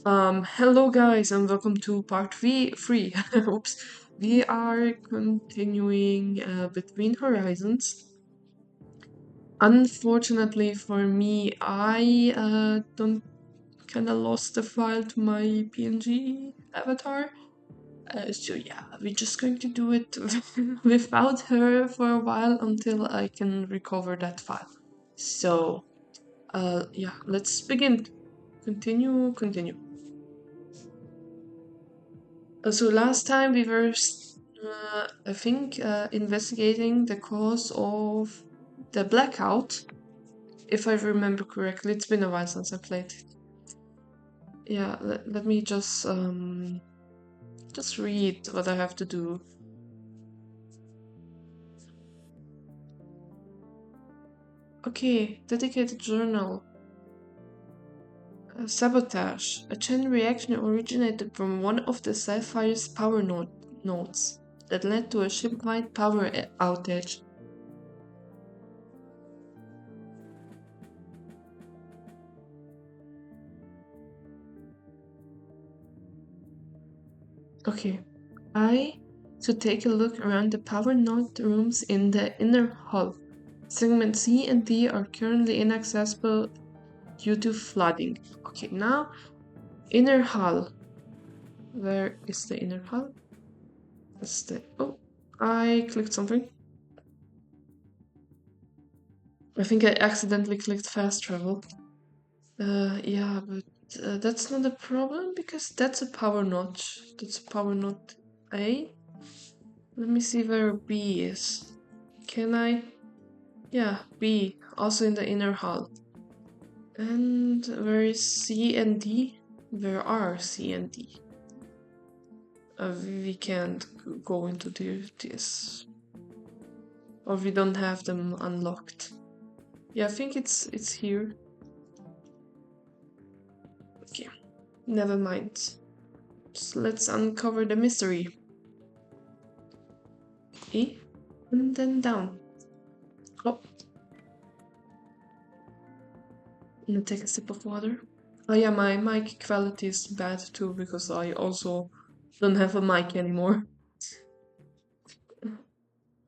Hello guys and welcome to part three. Oops. We are continuing between horizons. Unfortunately for me, I don't kind of lost the file to my PNG avatar. So yeah, we're just going to do it without her for a while until I can recover that file. So yeah, let's begin. Continue. So last time we were, I think, investigating the cause of the blackout, if I remember correctly. It's been a while since I played. Yeah, let me just read what I have to do. Okay, dedicated journal. Sabotage. A chain reaction originated from one of the Sapphire's power nodes that led to a ship-wide power outage. Okay, I should take a look around the power node rooms in the inner hull. Segment C and D are currently inaccessible due to flooding. Okay, now inner hull. Where is the inner hull? That's the. Oh, I clicked something. I think I accidentally clicked fast travel. Yeah, but that's not a problem because that's a power notch. That's a power node A. Let me see where B is. Can I? Yeah, B, also in the inner hull. And where is C and D? Where are C and D? We can't go into this. Or we don't have them unlocked. Yeah, I think it's here. Okay, never mind. So let's uncover the mystery. E, and then down. Oh, and take a sip of water. Oh yeah, my mic quality is bad too because I also don't have a mic anymore.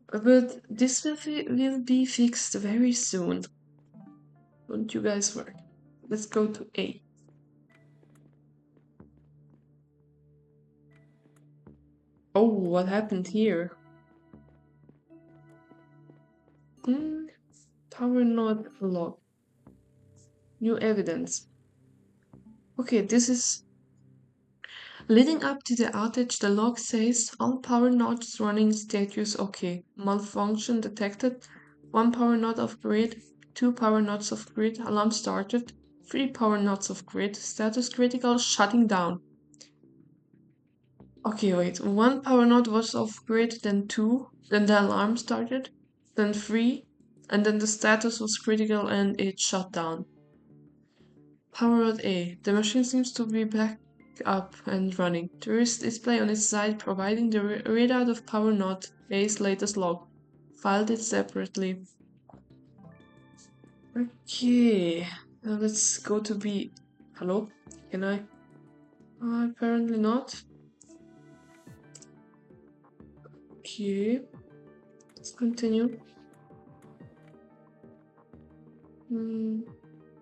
But this will be fixed very soon. Don't you guys worry. Let's go to A. Oh, what happened here? Hmm, power node log. New evidence. Okay, this is leading up to the outage. The log says all power nodes running status okay. Malfunction detected. One power node off grid. Two power nodes off grid. Alarm started. Three power nodes off grid. Status critical. Shutting down. Okay, wait. One power node was off grid, then two, then the alarm started, then three, and then the status was critical and it shut down. Power node A. The machine seems to be back up and running. There is display on its side providing the readout of power node A's latest log. Filed it separately. Okay, now let's go to B. Hello? Can I? Apparently not. Okay, let's continue.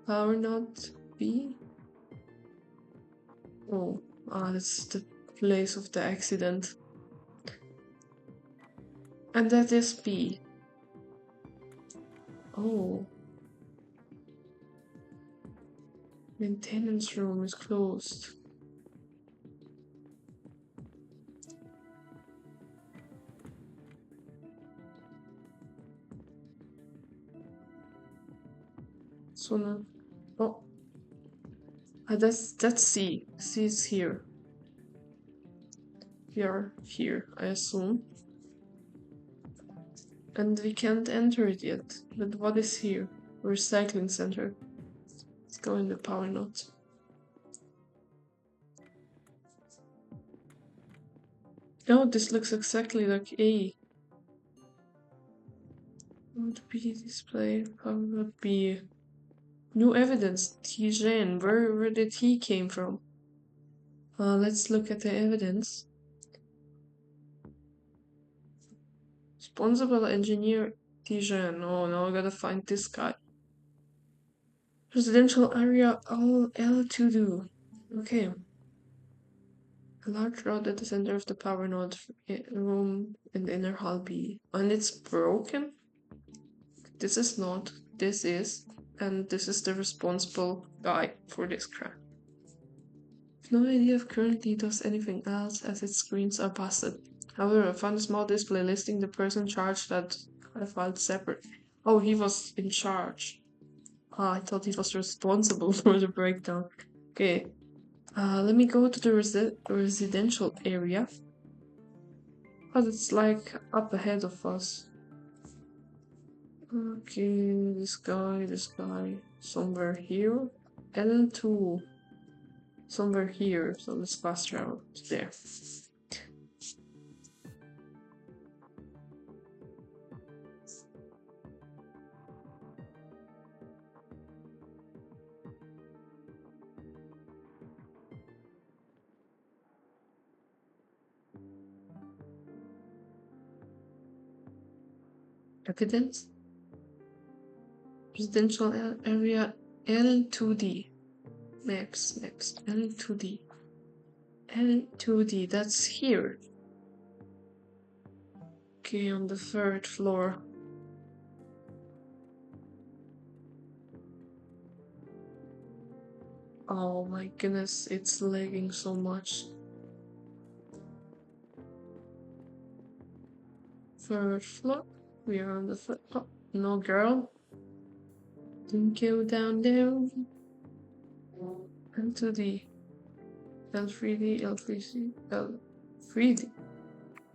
Power node B. Oh, that's the place of the accident. And that is B. Oh. Maintenance room is closed. So now. Oh. That's C. C is here. We are here, I assume. And we can't enter it yet. But what is here? Recycling center. Let's go in the power node. Oh, this looks exactly like A. Would be display. Power B. New evidence. Tijen. Where did he came from? Let's look at the evidence. Responsible engineer Tijan. Oh, now I gotta find this guy. Residential area all L to do. Okay. A large rod at the center of the power node room in the inner hall B. And it's broken? This is not. This is. And this is the responsible guy for this crap. No idea if currently does anything else as its screens are busted. However, I found a small display listing the person charged that I filed separate. Oh, he was in charge. I thought he was responsible for the breakdown. Okay. Let me go to the residential area. But it's like up ahead of us. Okay, this guy, somewhere here. L2, somewhere here. So let's fast travel to there. Evidence? Residential area L2D. Maps, L2D. L2D, that's here. Okay, on the 3rd floor. Oh my goodness, it's lagging so much. 3rd floor. We are on the 3rd. Oh, no girl. Don't go down there. L2D. L3D, L3C, L3D.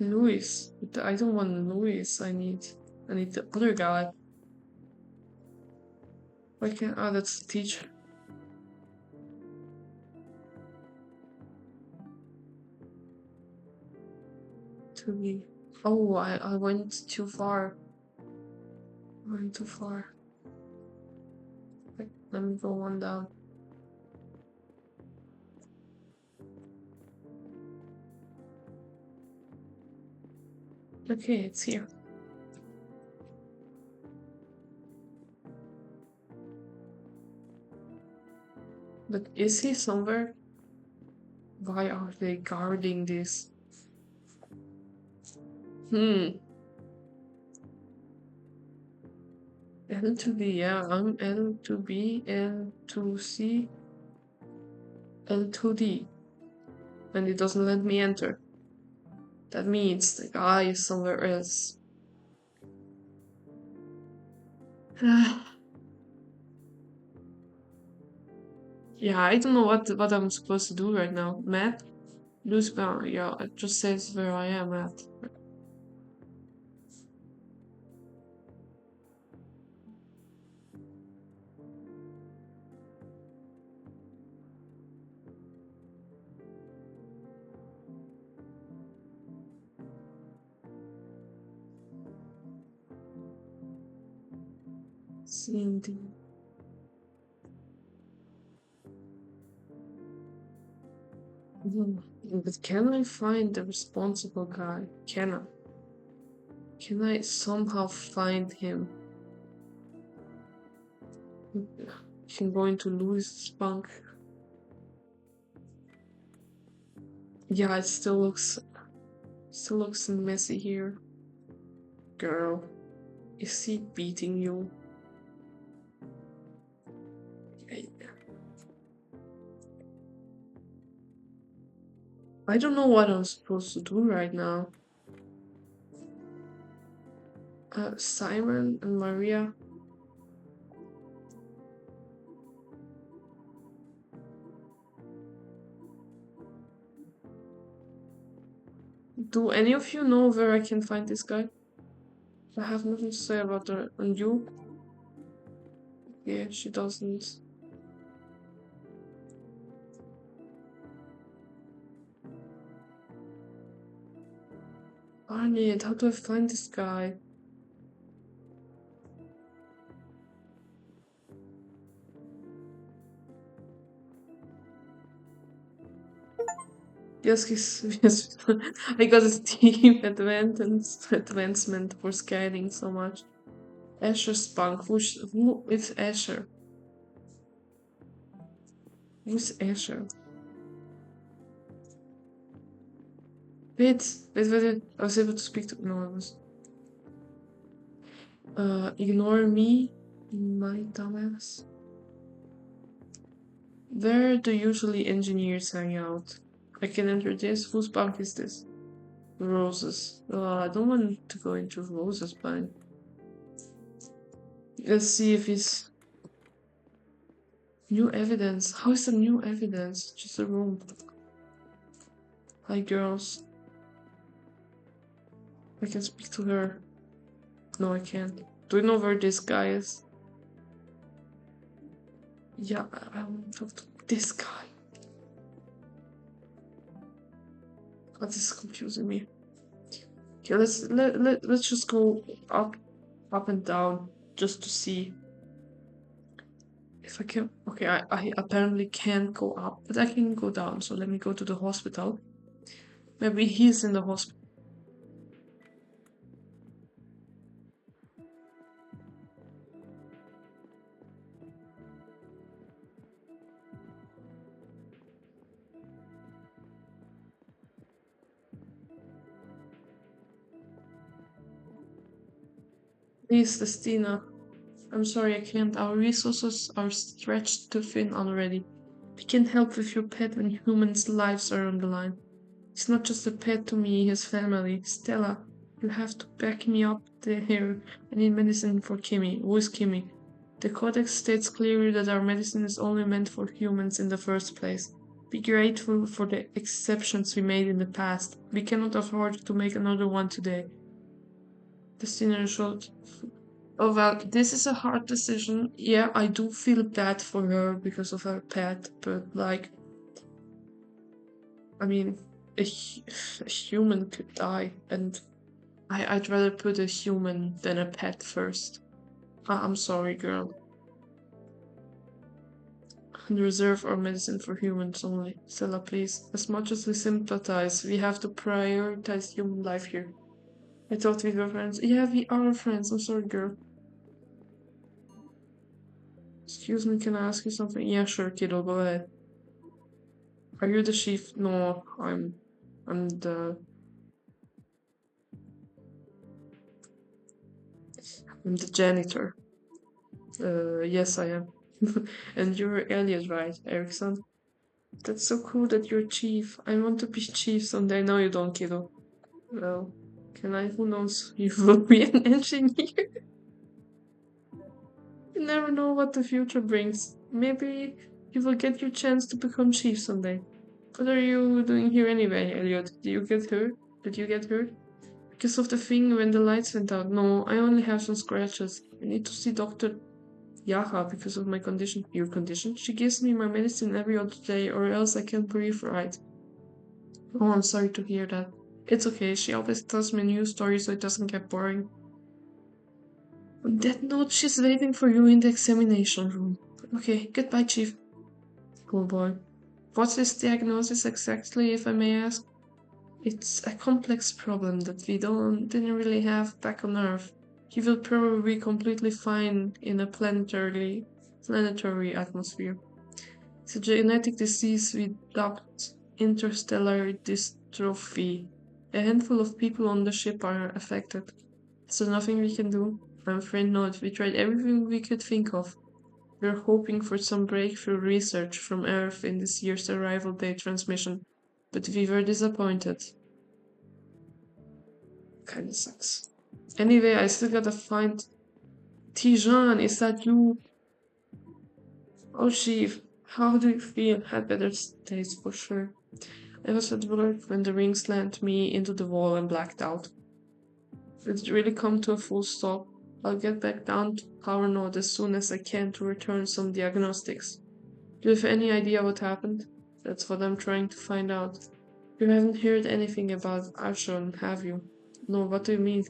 Louis. I don't want Louis. I need the other guy. Why can't? Oh, that's the teacher. To me. Oh, I went too far. I went too far. Wait, let me go one down. Okay, it's here. But is he somewhere? Why are they guarding this? L2B, yeah, I'm L2B, L2C, L2D. And it doesn't let me enter. That means the guy is somewhere else. Yeah, I don't know what I'm supposed to do right now. Map? Lose bound. Yeah, it just says where I am at. CMD. But can I find the responsible guy? Can I? Can I somehow find him? I can go into Louis' bunk. Yeah, it still looks messy here. Girl, is he beating you? I don't know what I'm supposed to do right now. Simon and Maria. Do any of you know where I can find this guy? I have nothing to say about her. And you? Yeah, she doesn't. Arnie, how do I find this guy? Yes, yes. I got a Steam advancement for scanning so much. Asher Spunk. Who is Asher? Who's Asher? Wait. I was able to speak to. No, I was. Ignore me, my dumbass. Where do usually engineers hang out? I can enter this. Whose bank is this? Roses. I don't want to go into Roses' bank. Let's see if it's new evidence. How is the new evidence? Just a room. Hi, girls. I can speak to her. No, I can't. Do you know where this guy is? Yeah, I want to talk to this guy. God, this is confusing me. Okay, let's just go up and down just to see if I can. Okay, I apparently can't go up, but I can go down. So let me go to the hospital. Maybe he's in the hospital. Please, Destina. I'm sorry, I can't. Our resources are stretched too thin already. We can't help with your pet when humans' lives are on the line. He's not just a pet to me, his family. Stella, you have to back me up there. I need medicine for Kimmy. Who is Kimmy? The Codex states clearly that our medicine is only meant for humans in the first place. Be grateful for the exceptions we made in the past. We cannot afford to make another one today. Destina showed. Oh well, this is a hard decision. Yeah, I do feel bad for her because of her pet, but like, I mean, a human could die, and I'd rather put a human than a pet first. I'm sorry, girl. And reserve our medicine for humans only. Stella, please. As much as we sympathize, we have to prioritize human life here. I thought we were friends. Yeah, we are friends. I'm sorry, girl. Excuse me, can I ask you something? Yeah, sure, kiddo, go ahead. Are you the chief? No, I'm the janitor. Yes, I am. And you're Elliot, right, Erickson? That's so cool that you're chief. I want to be chief someday. No, you don't, kiddo. Well, can I? Who knows? You will be an engineer. You never know what the future brings. Maybe you will get your chance to become chief someday. What are you doing here anyway, Elliot? Did you get hurt? Did you get hurt? Because of the thing when the lights went out. No, I only have some scratches. I need to see Dr. Yaha because of my condition. Your condition? She gives me my medicine every other day or else I can't breathe right. Oh, I'm sorry to hear that. It's okay, she always tells me a new story so it doesn't get boring. On that note, she's waiting for you in the examination room. Okay, goodbye, Chief. Poor boy. What's his diagnosis exactly, if I may ask? It's a complex problem that we didn't really have back on Earth. He will probably be completely fine in a planetary atmosphere. It's a genetic disease we dubbed interstellar dystrophy. A handful of people on the ship are affected. Is there nothing we can do? I'm afraid not. We tried everything we could think of. We're hoping for some breakthrough research from Earth in this year's arrival day transmission, but we were disappointed. Kinda sucks. Anyway, I still gotta find Tijan. Is that you? Oh, Chief, how do you feel? Had better days for sure. I was at work when the ring slammed me into the wall and blacked out. It's really come to a full stop. I'll get back down to Power Node as soon as I can to return some diagnostics. Do you have any idea what happened? That's what I'm trying to find out. You haven't heard anything about Arshon, have you? No, what do you mean?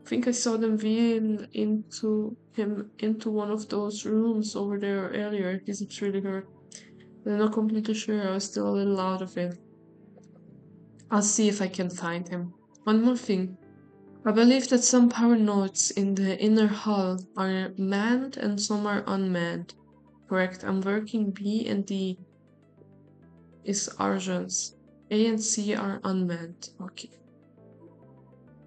I think I saw them wheel into him into one of those rooms over there earlier. He's really hurt. I'm not completely sure. I was still a little out of it. I'll see if I can find him. One more thing. I believe that some power nodes in the inner hull are manned and some are unmanned. Correct, I'm working B and D is horzions. A and C are unmanned. Okay.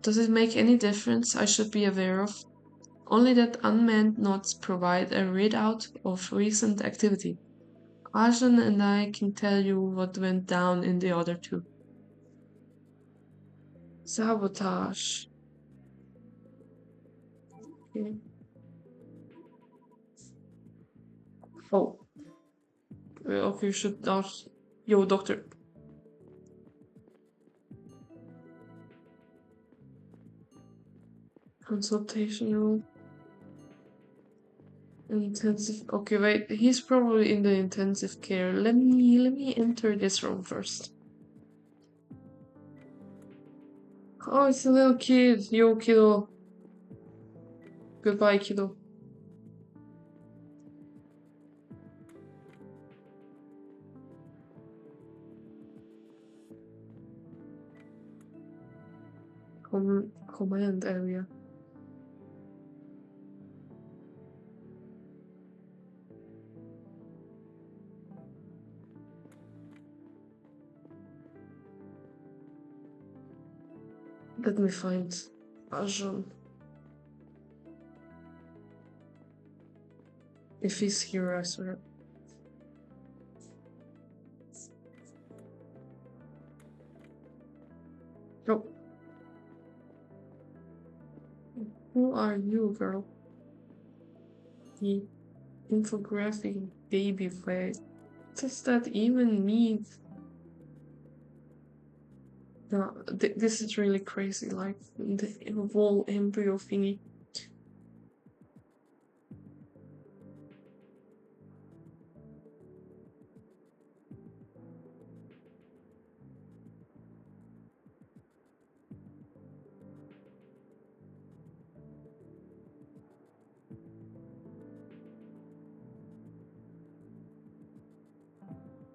Does it make any difference I should be aware of? Only that unmanned nodes provide a readout of recent activity. Arjun and I can tell you what went down in the other two. Sabotage. Okay. Oh. Okay, you should ask. Yo, doctor. Consultation room. Intensive. Okay, wait. He's probably in the intensive care. Let me enter this room first. Oh, it's a little kid. Yo, kiddo. Goodbye, kiddo. Command area. Let me find Arjun. If he's here, I swear. Oh. Who are you, girl? The infographic baby face. What does that even mean? No, this is really crazy, like the whole embryo thingy.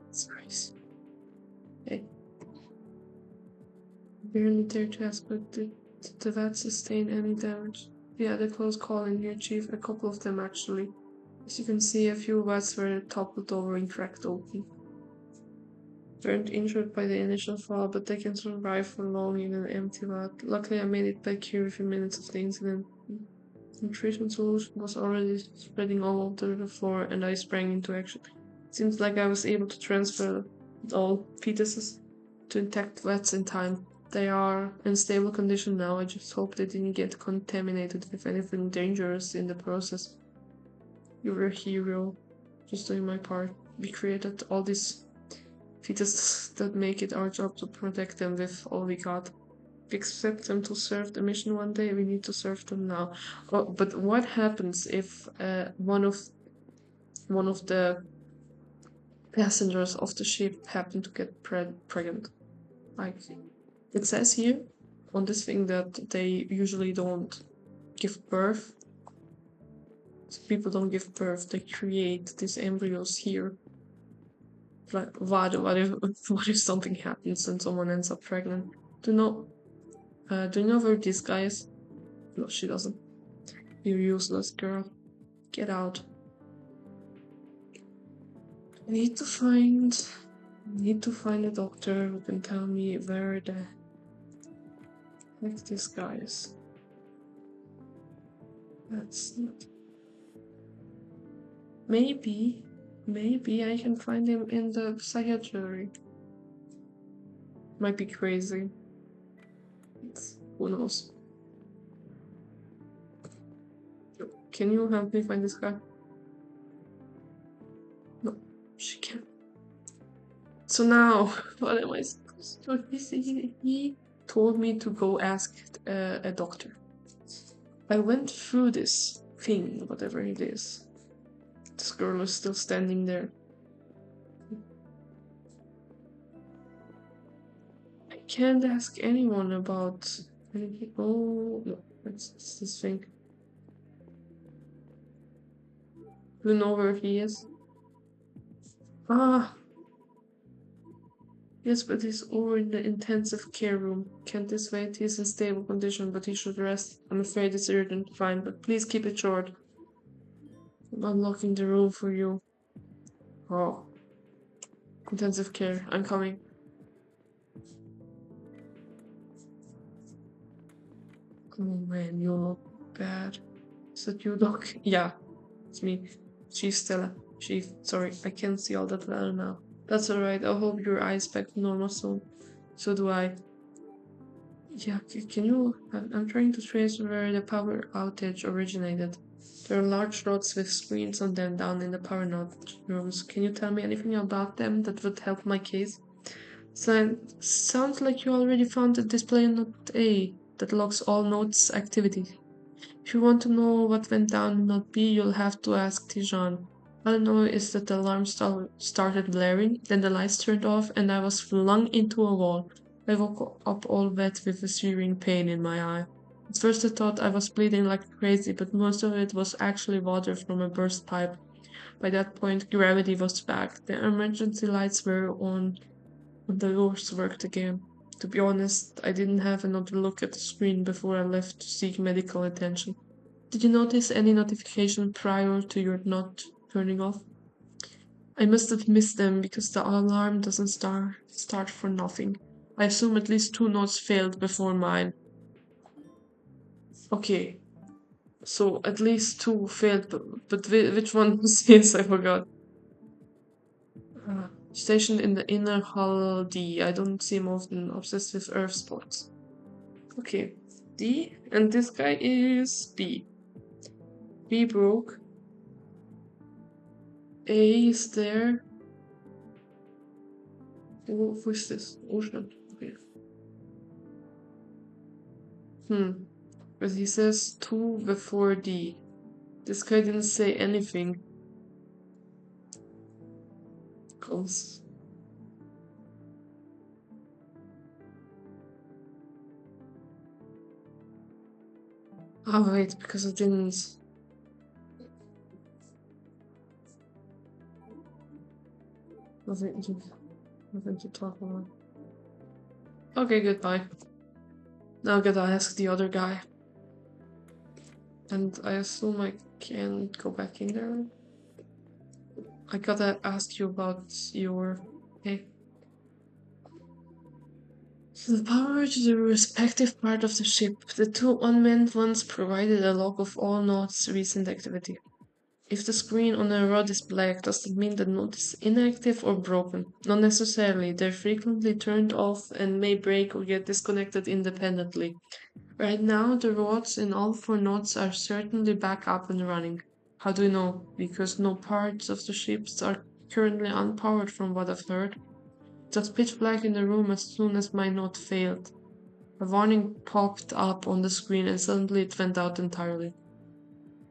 It's crazy. Hey. Barely dare to ask, but did the vet sustain any damage? Yeah, the close call in here, Chief. A couple of them, actually. As you can see, a few vats were toppled over and cracked open. Weren't injured by the initial fall, but they can survive for long in an empty vat. Luckily, I made it back here within minutes of the incident. Nutrition solution was already spreading all over the floor, and I sprang into action. Seems like I was able to transfer all fetuses to intact vats in time. They are in stable condition now. I just hope they didn't get contaminated with anything dangerous in the process. You're a hero. Just doing my part. We created all these fetuses that make it our job to protect them with all we got. We expect them to serve the mission one day. We need to serve them now. Oh, but what happens if one of the passengers of the ship happen to get pregnant? Like, it says here on this thing that they usually don't give birth. So people don't give birth. They create these embryos here. Like, what if what if something happens and someone ends up pregnant? Do you know where this guy is? No, she doesn't. You're useless, girl. Get out. I need to find a doctor who can tell me where the heck this guy is. That's not. Maybe I can find him in the psychiatry. Might be crazy. Who knows? Can you help me find this guy? No, she can't. So now, what am I supposed to do? He told me to go ask a doctor. I went through this thing, whatever it is. This girl is still standing there. I can't ask anyone about anything. Oh, no, it's this thing. Do you know where he is? Ah, Yes, but he's over in the intensive care room. Can't this wait? He's in stable condition, but he should rest. I'm afraid it's urgent. Fine, but please keep it short. I'm unlocking the room for you. Oh, intensive care. I'm coming. Oh man, you look bad. Is that you, Doc? Yeah, it's me. Chief Stella. Chief, sorry, I can't see all that well now. That's alright. I hope your eyes back to normal soon. So do I. Yeah, can you? I'm trying to trace where the power outage originated. There are large rods with screens on them down in the power node rooms. Can you tell me anything about them that would help my case? Sounds like you already found a display in Node A that logs all nodes' activity. If you want to know what went down in Node B, you'll have to ask Tijan. All I know is that the alarm started blaring, then the lights turned off, and I was flung into a wall. I woke up all wet with a searing pain in my eye. At first I thought I was bleeding like crazy, but most of it was actually water from a burst pipe. By that point, gravity was back. The emergency lights were on, and the doors worked again. To be honest, I didn't have another look at the screen before I left to seek medical attention. Did you notice any notification prior to your not turning off? I must have missed them because the alarm doesn't start for nothing. I assume at least two notes failed before mine. Okay, so at least two failed, but which one was his? I forgot. Stationed in the inner hull D. I don't see him often. Obsessed with Earth sports. Okay, D, and this guy is B. B broke. A is there. Who's this? Ocean. Okay. But he says two before D. This guy didn't say anything. Close. Oh wait, because I didn't. Nothing to, nothing to talk about. Okay, goodbye. Now I gotta ask the other guy. And I assume I can't go back in there. I gotta ask you about your. Okay. So the power to the respective part of the ship. The two unmanned ones provided a log of all nodes' recent activity. If the screen on a rod is black, does that mean the node is inactive or broken? Not necessarily. They're frequently turned off and may break or get disconnected independently. Right now, the rods in all four nodes are certainly back up and running. How do you know? Because no parts of the ships are currently unpowered from what I've heard. It was pitch black in the room as soon as my node failed. A warning popped up on the screen and suddenly it went out entirely.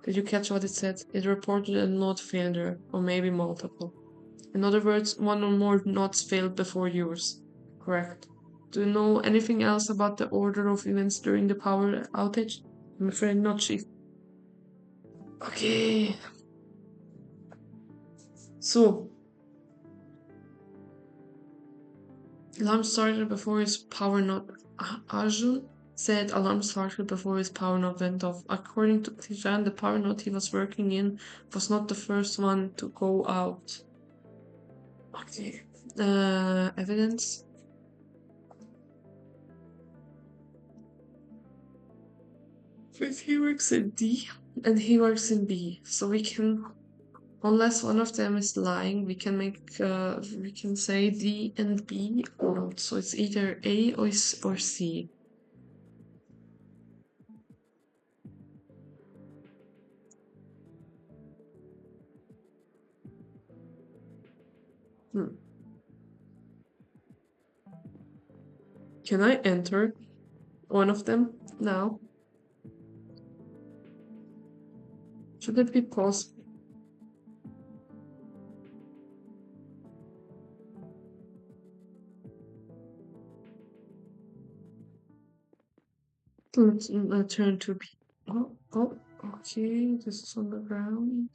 Did you catch what it said? It reported a node failure, or maybe multiple. In other words, one or more nodes failed before yours. Correct. Do you know anything else about the order of events during the power outage? I'm afraid not, Chief. Okay. So, alarm started before his power node. Arjun said alarm started before his power node went off. According to Tijan, the power node he was working in was not the first one to go out. Okay. Evidence. If he works in D and he works in B, so we can, unless one of them is lying, we can we can say D and B or not. So it's either A or C. Can I enter one of them now? Should it be possible? Let's turn to B. Oh, okay. This is on the ground.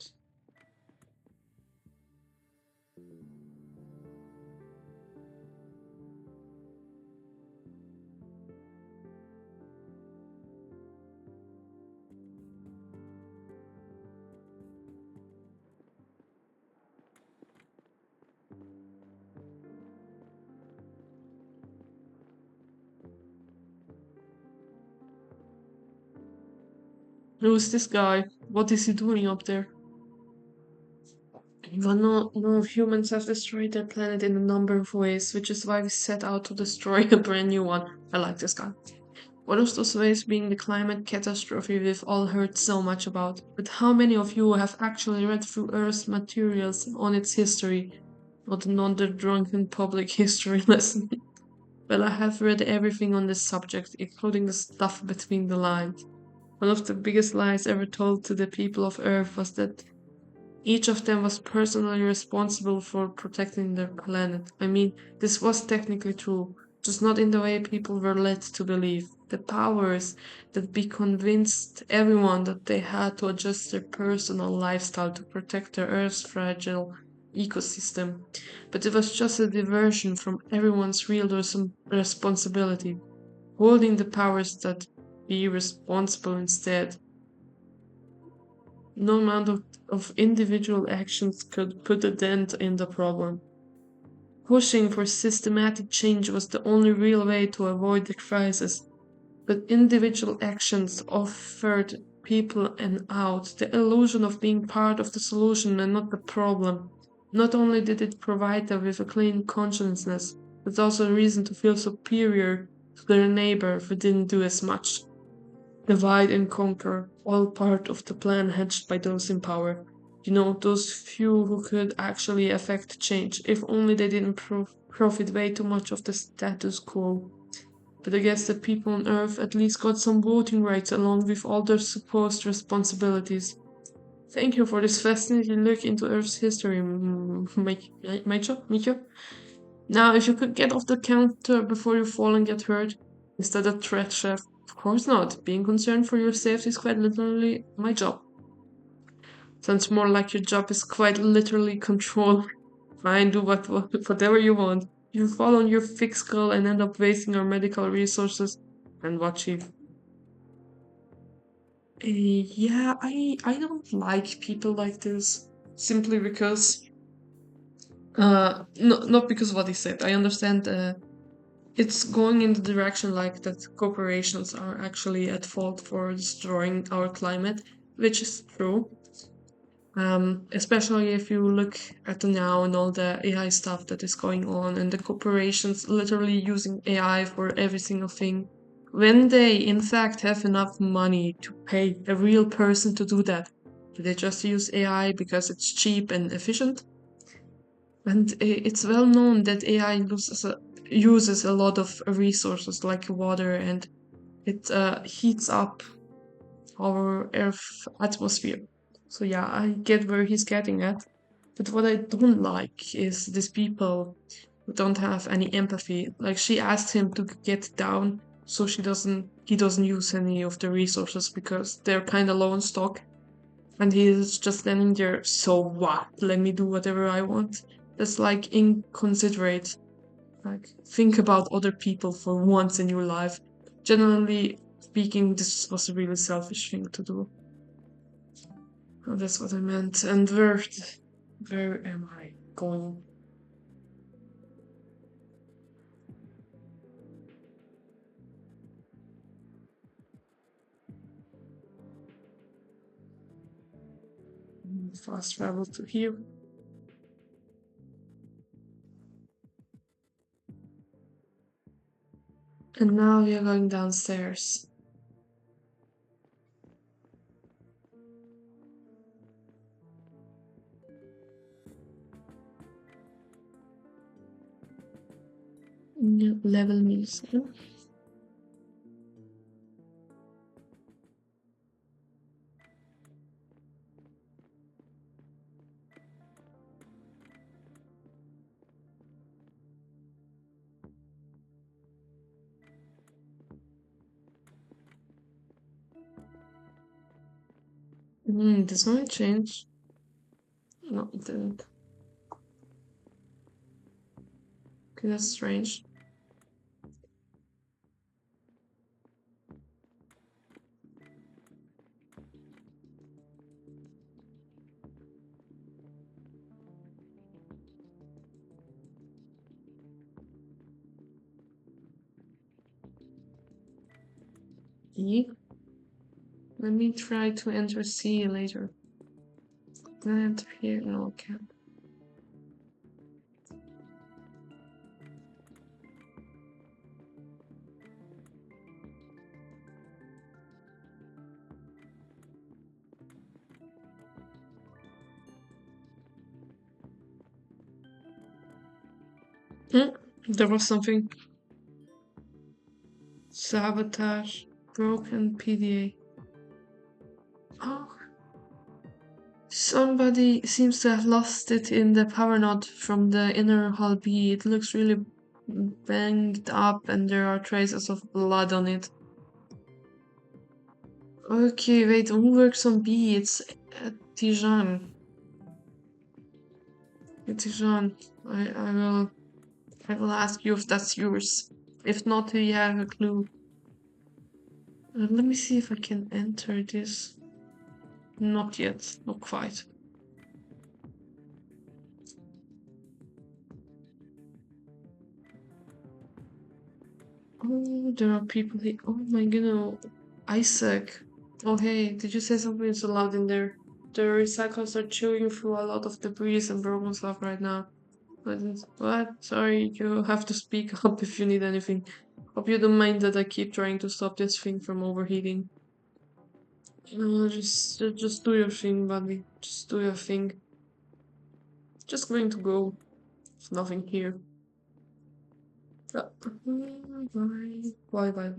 Who's this guy? What is he doing up there? Well, no, humans have destroyed their planet in a number of ways, which is why we set out to destroy a brand new one. I like this guy. One of those ways being the climate catastrophe we've all heard so much about. But how many of you have actually read through Earth's materials on its history? Not another drunken public history lesson. Well, I have read everything on this subject, including the stuff between the lines. One of the biggest lies ever told to the people of Earth was that each of them was personally responsible for protecting their planet. I mean, this was technically true, just not in the way people were led to believe. The powers that be convinced everyone that they had to adjust their personal lifestyle to protect their Earth's fragile ecosystem. But it was just a diversion from everyone's real responsibility, holding the powers that be responsible instead. No amount of individual actions could put a dent in the problem. Pushing for systematic change was the only real way to avoid the crisis, but individual actions offered people an out, the illusion of being part of the solution and not the problem. Not only did it provide them with a clean consciousness, but also a reason to feel superior to their neighbor who didn't do as much. Divide and conquer, all part of the plan hatched by those in power. You know, those few who could actually affect change, if only they didn't profit way too much of the status quo. But I guess the people on Earth at least got some voting rights along with all their supposed responsibilities. Thank you for this fascinating look into Earth's history, Micho. Now, if you could get off the counter before you fall and get hurt, instead of threat, chef. Of course not. Being concerned for your safety is quite literally my job. Sounds more like your job is quite literally control. Fine, do whatever you want. You fall on your thick skull and end up wasting our medical resources. And what, chief? Yeah, I don't like people like this. Simply because, no, not because of what he said. I understand it's going in the direction like that corporations are actually at fault for destroying our climate, which is true. Especially if you look at the now and all the AI stuff that is going on, and the corporations literally using AI for every single thing, when they in fact have enough money to pay a real person to do that. Do they just use AI because it's cheap and efficient? And it's well known that AI uses a lot of resources like water, and it heats up our Earth atmosphere. So yeah, I get where he's getting at. But what I don't like is these people who don't have any empathy. Like she asked him to get down so he doesn't use any of the resources because they're kind of low on stock. And he's just standing there, so what? Let me do whatever I want. That's like inconsiderate. Like, think about other people for once in your life. Generally speaking, this was a really selfish thing to do. Oh, that's what I meant. And where am I going? Fast travel to here. And now we are going downstairs. Level music. This might change. No, it didn't. Okay, that's strange. E. Let me try to enter C later. Can I enter here? No, I can't. There was something. Sabotage. Broken PDA. Oh. Somebody seems to have lost it in the power node from the inner hull B. It looks really banged up and there are traces of blood on it. Okay, wait, who works on B? It's Tijan. Tijan, I will ask you if that's yours. If not, do you have a clue? Let me see if I can enter this. Not yet, not quite. Oh, there are people here. Oh my goodness. Isaac. Oh hey, did you say something so loud in there? The recyclers are chewing through a lot of debris and broken stuff right now. What? Sorry, you have to speak up if you need anything. Hope you don't mind that I keep trying to stop this thing from overheating. Just do your thing, buddy. Just do your thing. Just going to go. There's nothing here. Bye. Bye bye.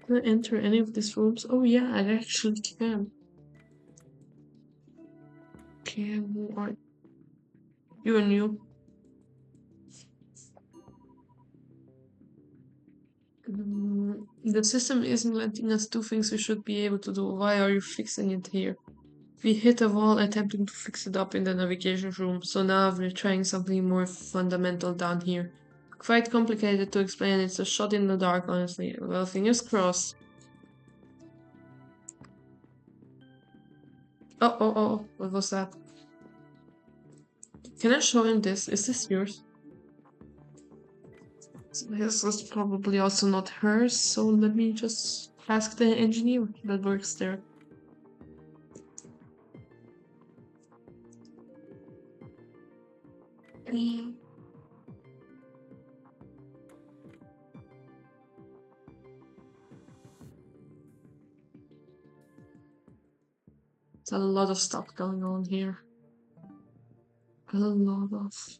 Can I enter any of these rooms? Oh yeah, I actually can. Okay, who are you? And you? The system isn't letting us do things we should be able to do. Why are you fixing it here? We hit a wall attempting to fix it up in the navigation room, so now we're trying something more fundamental down here. Quite complicated to explain, it's a shot in the dark, honestly. Well, fingers crossed. Oh, what was that? Can I show him this? Is this yours? This is probably also not hers, so let me just ask the engineer that works there. There's a lot of stuff going on here. A lot of.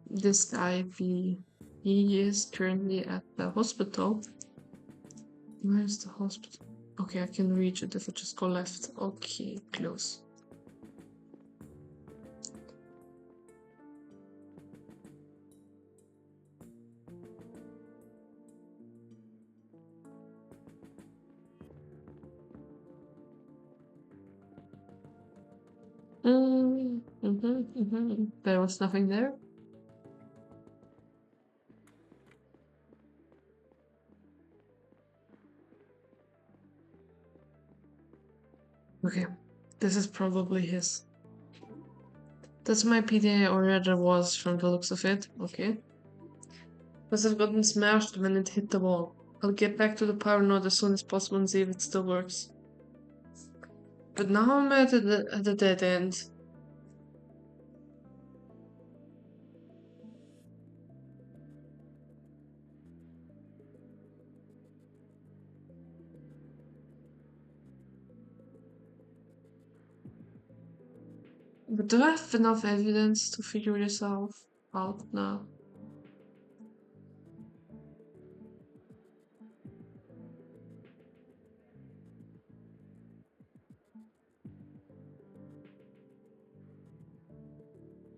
This guy, he is currently at the hospital. Where's the hospital? Okay, I can reach it if I just go left. Okay, close. There was nothing there. Okay, this is probably his. That's my PDA, or rather was from the looks of it. Okay. Must have gotten smashed when it hit the wall. I'll get back to the power node as soon as possible and see if it still works. But now I'm at the dead end. But do I have enough evidence to figure this out now?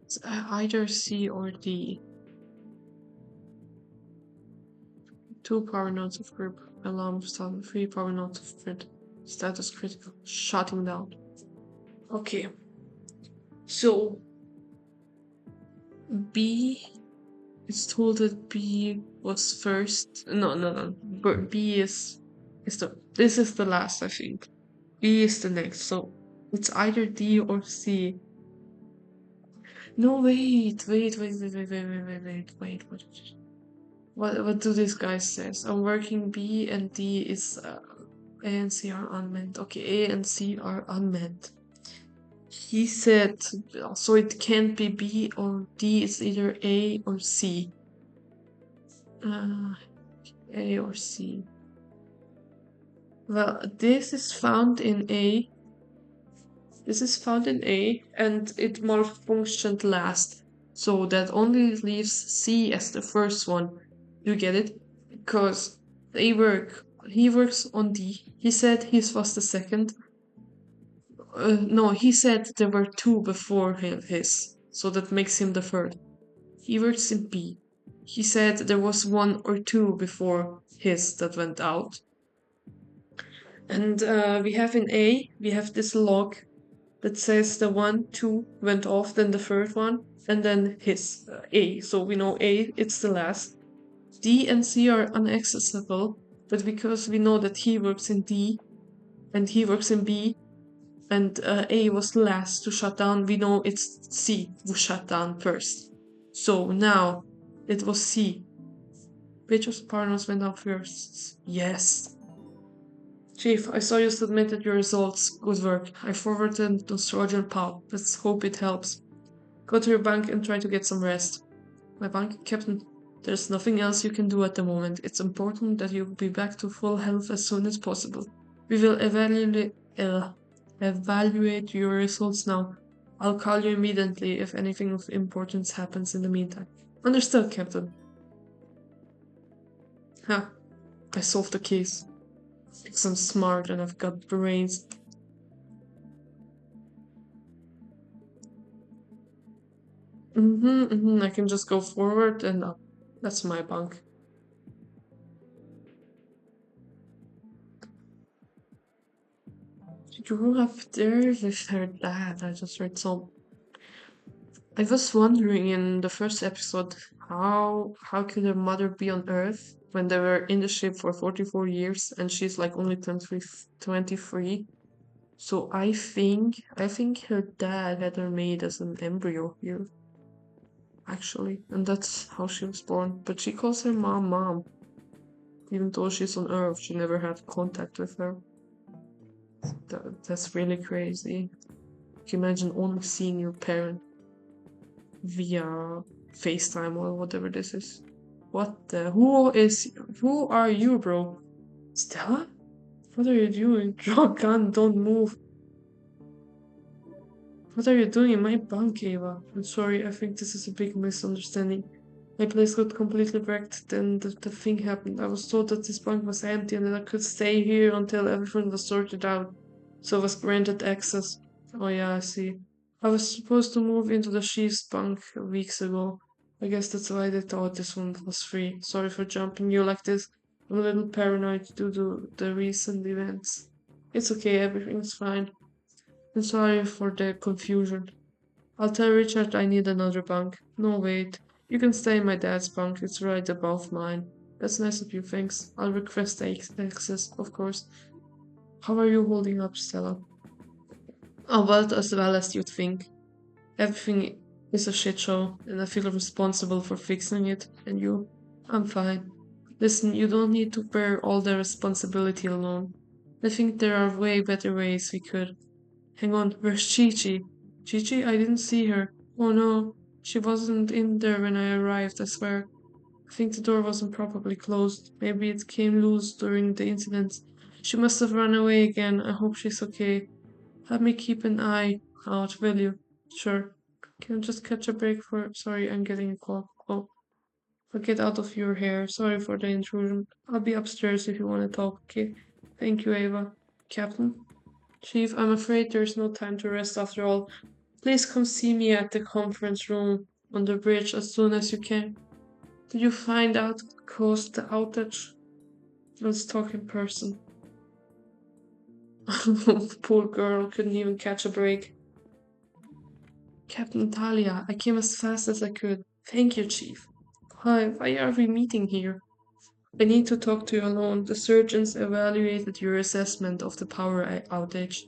It's either C or D. 2 power nodes of group. Alarm started. 3 power nodes of grid. Status critical. Shutting down. Okay. So B is told that B was first. No. B is this is the last, I think. B is the next, so it's either D or C. No, wait. What do these guys says? I'm working B and D is A and C are unmet. Okay, A and C are unmet. He said, so it can't be B or D. It's either A or C. A or C. Well, this is found in A. This is found in A, and it malfunctioned last. So that only leaves C as the first one. You get it? Because he works on D. He said his was the second. No, he said there were two before his. So that makes him the third. He works in B. He said there was one or two before his that went out. And we have in A, we have this log that says the 1, 2 went off, then the third one, and then his A. So we know A, it's the last. D and C are inaccessible, but because we know that he works in D and he works in B, and A was the last to shut down, we know it's C who shut down first. So now it was C. Which of partners went out first? Yes. Chief, I saw you submitted your results. Good work. I forwarded them to Roger and Paul. Let's hope it helps. Go to your bank and try to get some rest. My bank? Captain, there's nothing else you can do at the moment. It's important that you be back to full health as soon as possible. We will evaluate your results now. I'll call you immediately if anything of importance happens in the meantime. Understood, Captain. Ha, I solved the case. Because I'm smart and I've got brains. I can just go forward and up. That's my bunk. She grew up there with her dad. I just read some. I was wondering in the first episode how could her mother be on Earth when they were in the ship for 44 years and she's like only 23. So I think her dad had her made as an embryo here, actually, and that's how she was born. But she calls her mom, even though she's on Earth. She never had contact with her. That's really crazy. Can you imagine only seeing your parent via FaceTime or whatever this is? What the? Who are you, bro? Stella? What are you doing? Draw gun, don't move. What are you doing in my bunk, Ava? I'm sorry, I think this is a big misunderstanding. My place got completely wrecked, then the thing happened. I was told that this bunk was empty and that I could stay here until everything was sorted out. So I was granted access. Oh yeah, I see. I was supposed to move into the Chief's bunk weeks ago. I guess that's why they thought this one was free. Sorry for jumping you like this. I'm a little paranoid due to the recent events. It's okay, everything's fine. I'm sorry for the confusion. I'll tell Richard I need another bunk. No, wait. You can stay in my dad's bunk. It's right above mine. That's nice of you, thanks. I'll request access, of course. How are you holding up, Stella? About as well as you'd think. Everything is a shit show, and I feel responsible for fixing it. And you? I'm fine. Listen, you don't need to bear all the responsibility alone. I think there are way better ways we could. Hang on, where's Chi-Chi? Chi-Chi? I didn't see her. Oh no, she wasn't in there when I arrived, I swear. I think the door wasn't properly closed. Maybe it came loose during the incident. She must have run away again. I hope she's okay. Let me keep an eye out, will you? Sure. Can I just catch a break for... Sorry, I'm getting a call. Oh, I'll get out of your hair. Sorry for the intrusion. I'll be upstairs if you want to talk, okay? Thank you, Ava. Captain? Chief, I'm afraid there's no time to rest after all. Please come see me at the conference room on the bridge as soon as you can. Did you find out what caused the outage? Let's talk in person. Poor girl couldn't even catch a break. Captain Talia, I came as fast as I could. Thank you, Chief. Why are we meeting here? I need to talk to you alone. The surgeons evaluated your assessment of the power outage.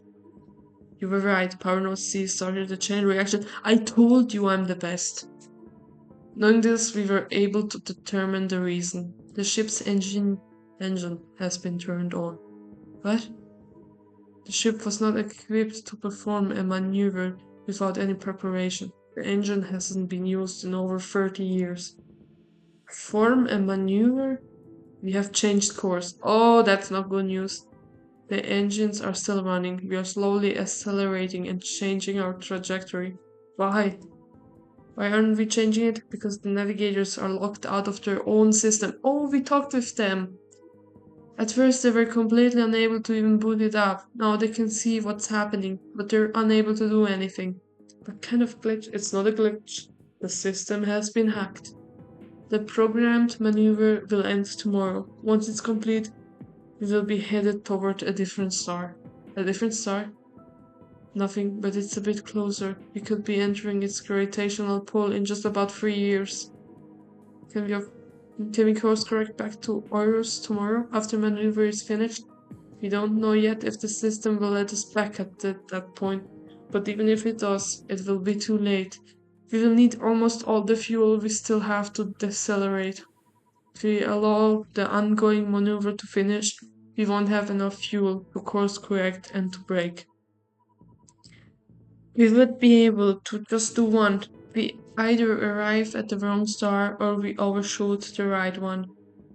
You were right, Power Note C started a chain reaction. I told you I'm the best. Knowing this, we were able to determine the reason. The ship's engine has been turned on. What? The ship was not equipped to perform a maneuver without any preparation. The engine hasn't been used in over 30 years. Perform a maneuver? We have changed course. Oh, that's not good news. The engines are still running. We are slowly accelerating and changing our trajectory. Why? Why aren't we changing it? Because the navigators are locked out of their own system. Oh, we talked with them. At first they were completely unable to even boot it up. Now they can see what's happening, but they're unable to do anything. What kind of glitch? It's not a glitch. The system has been hacked. The programmed maneuver will end tomorrow. Once it's complete, we will be headed toward a different star. A different star? Nothing, but it's a bit closer. We could be entering its gravitational pull in just about 3 years. Can we course correct back to Eurus tomorrow after maneuver is finished? We don't know yet if the system will let us back at that point, but even if it does, it will be too late. We will need almost all the fuel we still have to decelerate. If we allow the ongoing maneuver to finish, we won't have enough fuel to course correct and to brake. We would be able to just do one. We either arrive at the wrong star or we overshoot the right one.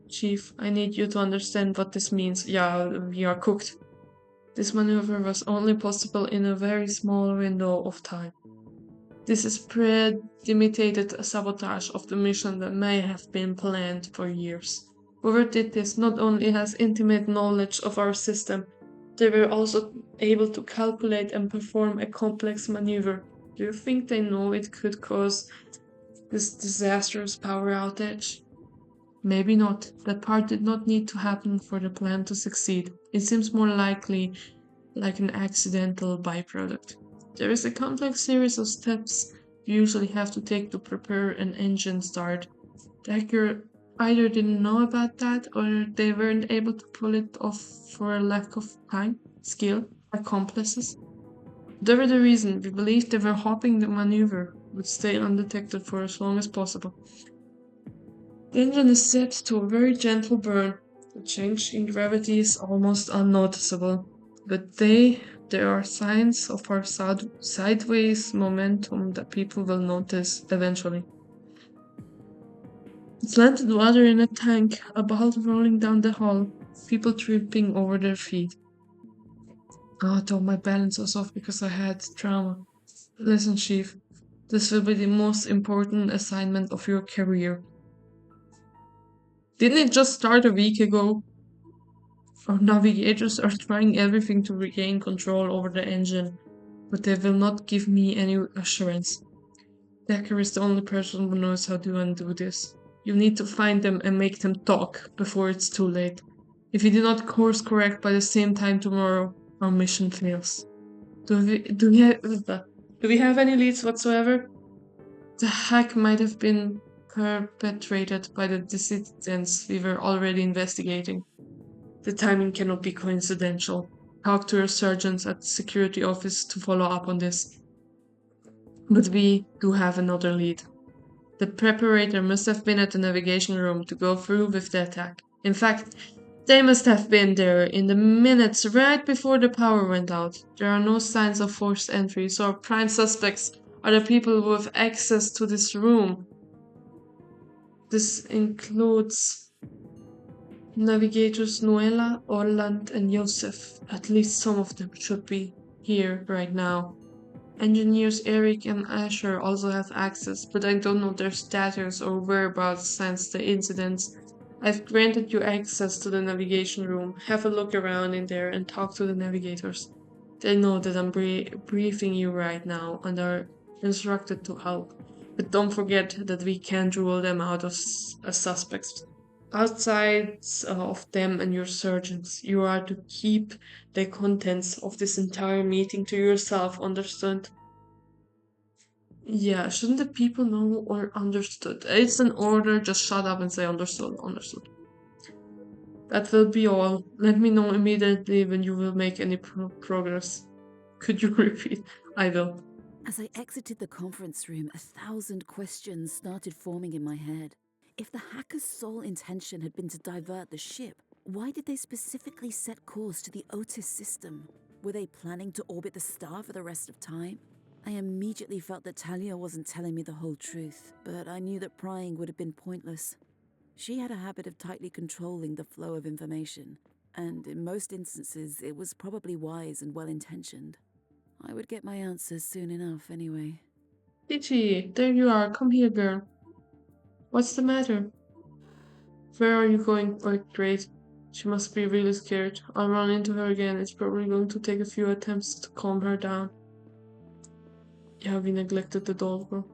Chief, I need you to understand what this means. Yeah, we are cooked. This maneuver was only possible in a very small window of time. This is premeditated sabotage of the mission that may have been planned for years. Whoever did this not only has intimate knowledge of our system, they were also able to calculate and perform a complex maneuver. Do you think they know it could cause this disastrous power outage? Maybe not. That part did not need to happen for the plan to succeed. It seems more likely like an accidental byproduct. There is a complex series of steps you usually have to take to prepare an engine start. The hacker either didn't know about that or they weren't able to pull it off for a lack of time, skill, accomplices. Whatever the reason, we believe they were hoping the maneuver would stay undetected for as long as possible. The engine is set to a very gentle burn. The change in gravity is almost unnoticeable, but there are signs of our sideways momentum that people will notice eventually. Slanted water in a tank, a bottle rolling down the hall, people tripping over their feet. Oh, I thought my balance was off because I had trauma. Listen, Chief, this will be the most important assignment of your career. Didn't it just start a week ago? Our navigators are trying everything to regain control over the engine, but they will not give me any assurance. Decker is the only person who knows how to undo this. You need to find them and make them talk before it's too late. If you do not course correct by the same time tomorrow, our mission fails. Do we have any leads whatsoever? The hack might have been perpetrated by the dissidents we were already investigating. The timing cannot be coincidental. Talk to your surgeons at the security office to follow up on this. But we do have another lead. The preparator must have been at the navigation room to go through with the attack. In fact, they must have been there in the minutes right before the power went out. There are no signs of forced entry, so our prime suspects are the people who have access to this room. This includes navigators Noella, Orland, and Joseph. At least some of them should be here right now. Engineers Eric and Asher also have access, but I don't know their status or whereabouts since the incidents. I've granted you access to the navigation room. Have a look around in there and talk to the navigators. They know that I'm briefing you right now and are instructed to help. But don't forget that we can't rule them out as suspects. Outside of them and your surgeons, you are to keep the contents of this entire meeting to yourself, understood? Yeah, shouldn't the people know or understood? It's an order, just shut up and say understood, understood. That will be all. Let me know immediately when you will make any progress. Could you repeat? I will. As I exited the conference room, 1,000 questions started forming in my head. If the hackers' sole intention had been to divert the ship, why did they specifically set course to the Otis system? Were they planning to orbit the star for the rest of time? I immediately felt that Talia wasn't telling me the whole truth, but I knew that prying would have been pointless. She had a habit of tightly controlling the flow of information, and in most instances, it was probably wise and well-intentioned. I would get my answers soon enough anyway. Gigi, there you are. Come here, girl. What's the matter? Where are you going? Oh, great. She must be really scared. I'll run into her again. It's probably going to take a few attempts to calm her down. Yeah, we neglected the doll girl.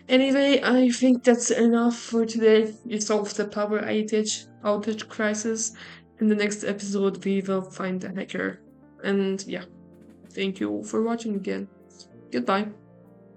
Anyway, I think that's enough for today. We solved the power outage crisis. In the next episode, we will find the hacker. And yeah, thank you for watching again. Goodbye.